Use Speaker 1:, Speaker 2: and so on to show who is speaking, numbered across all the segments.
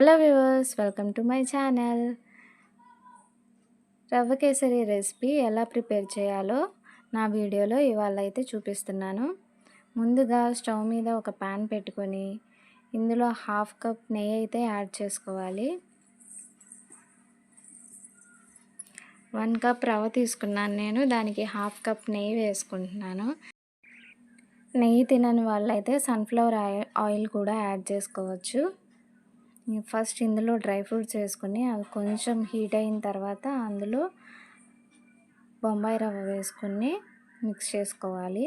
Speaker 1: Hello viewers, welcome to my channel. రవ్వ kesari recipe ఎలా prepare చేయాలో నా వీడియోలో ఇవాళ అయితే చూపిస్తున్నాను. ముందుగా స్టవ్ మీద ఒక ప్యాన్ పెట్టుకొని ఇందులో 1/2 కప్ నెయ్యి అయితే యాడ్ చేసుకోవాలి. 1 కప్ రవ్వ తీసుకున్నాను నేను, దానికి 1/2 కప్ నెయ్యి వేసుకుంటున్నాను. నెయ్యి తినని వాళ్ళైతే సన్ఫ్లవర్ ఆయిల్ కూడా యాడ్ చేసుకోవచ్చు. ఫస్ట్ ఇందులో డ్రై ఫ్రూట్స్ వేసుకొని అవి కొంచెం హీట్ అయిన తర్వాత అందులో బొంబాయి రవ్వ వేసుకొని మిక్స్ చేసుకోవాలి.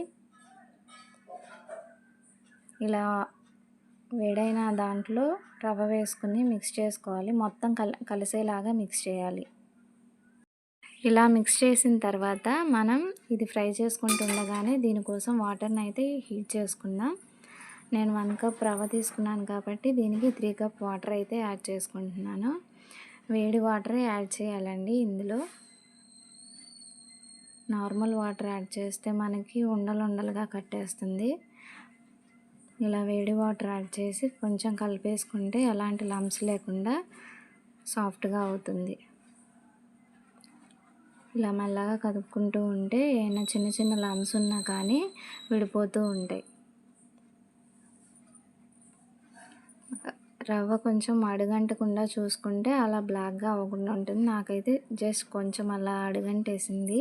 Speaker 1: ఇలా వేడైన దాంట్లో రవ్వ వేసుకొని మిక్స్ చేసుకోవాలి. మొత్తం కలిసేలాగా మిక్స్ చేయాలి. ఇలా మిక్స్ చేసిన తర్వాత మనం ఇది ఫ్రై చేసుకుంటుండగానే దీనికోసం వాటర్ని అయితే హీట్ చేసుకుందాం. నేను 1 కప్ రవ్వ తీసుకున్నాను కాబట్టి దీనికి 3 కప్ వాటర్ అయితే యాడ్ చేసుకుంటున్నాను. వేడి వాటర్ యాడ్ చేయాలండి. ఇందులో నార్మల్ వాటర్ యాడ్ చేస్తే మనకి ఉండలుగా కట్టేస్తుంది. ఇలా వేడి వాటర్ యాడ్ చేసి కొంచెం కలిపేసుకుంటే ఎలాంటి లంప్స్ లేకుండా సాఫ్ట్గా అవుతుంది. ఇలా మెల్లగా కదుపుకుంటూ ఉంటే ఏమైనా చిన్న లంప్స్ ఉన్నా కానీ విడిపోతూ ఉంటాయి. రవ్వ కొంచెం అడుగంటకుండా చూసుకుంటే అలా బ్లాక్గా అవ్వకుండా ఉంటుంది. నాకైతే జస్ట్ కొంచెం అలా అడుగంటేసింది.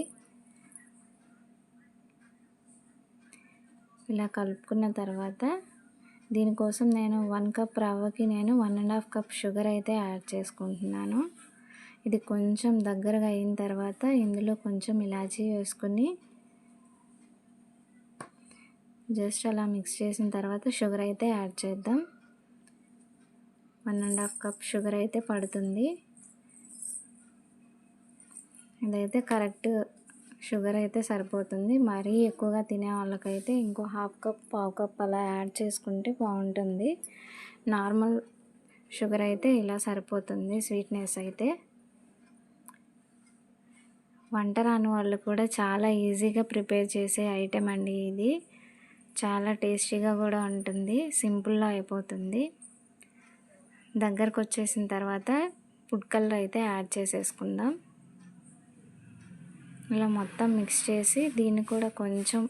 Speaker 1: ఇలా కలుపుకున్న తర్వాత దీనికోసం నేను 1 కప్ రవ్వకి నేను 1.5 కప్ షుగర్ అయితే యాడ్ చేసుకుంటున్నాను. ఇది కొంచెం దగ్గరగా అయిన తర్వాత ఇందులో కొంచెం ఇలాచీ వేసుకొని జస్ట్ అలా మిక్స్ చేసిన తర్వాత షుగర్ అయితే యాడ్ చేద్దాం. 1.5 కప్ షుగర్ అయితే పడుతుంది. ఇదైతే కరెక్ట్ షుగర్ అయితే సరిపోతుంది. మరీ ఎక్కువగా తినే వాళ్ళకైతే ఇంకో 1/2 కప్, పావు కప్ అలా యాడ్ చేసుకుంటే బాగుంటుంది. నార్మల్ షుగర్ అయితే ఇలా సరిపోతుంది. స్వీట్నెస్ అయితే వంట రాని వాళ్ళు కూడా చాలా ఈజీగా ప్రిపేర్ చేసే ఐటెం అండి ఇది. చాలా టేస్టీగా కూడా ఉంటుంది. సింపుల్గా అయిపోతుంది. దగ్గరకు వచ్చేసిన తర్వాత ఫుడ్ కలర్ అయితే యాడ్ చేసేసుకుందాం. ఇలా మొత్తం మిక్స్ చేసి దీన్ని కూడా కొంచెం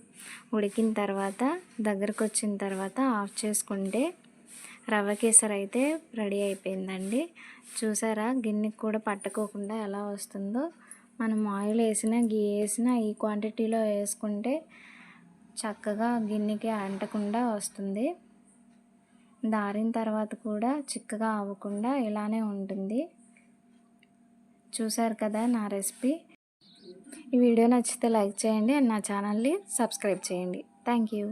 Speaker 1: ఉడికిన తర్వాత దగ్గరకు వచ్చిన తర్వాత ఆఫ్ చేసుకుంటే రవ్వ కేసరి అయితే రెడీ అయిపోయిందండి. చూసారా, గిన్నెకి కూడా పట్టుకోకుండా ఎలా వస్తుందో. మనం ఆయిల్ వేసినా గీ వేసినా ఈ క్వాంటిటీలో వేసుకుంటే చక్కగా గిన్నెకి అంటకుండా వస్తుంది. దారిన తర్వాత కూడా చిక్కగా అవ్వకుండా ఇలానే ఉంటుంది. చూసారు కదా నా రెసిపీ. ఈ వీడియో నచ్చితే లైక్ చేయండి అండ్ నా ఛానల్ని సబ్స్క్రైబ్ చేయండి. Thank you.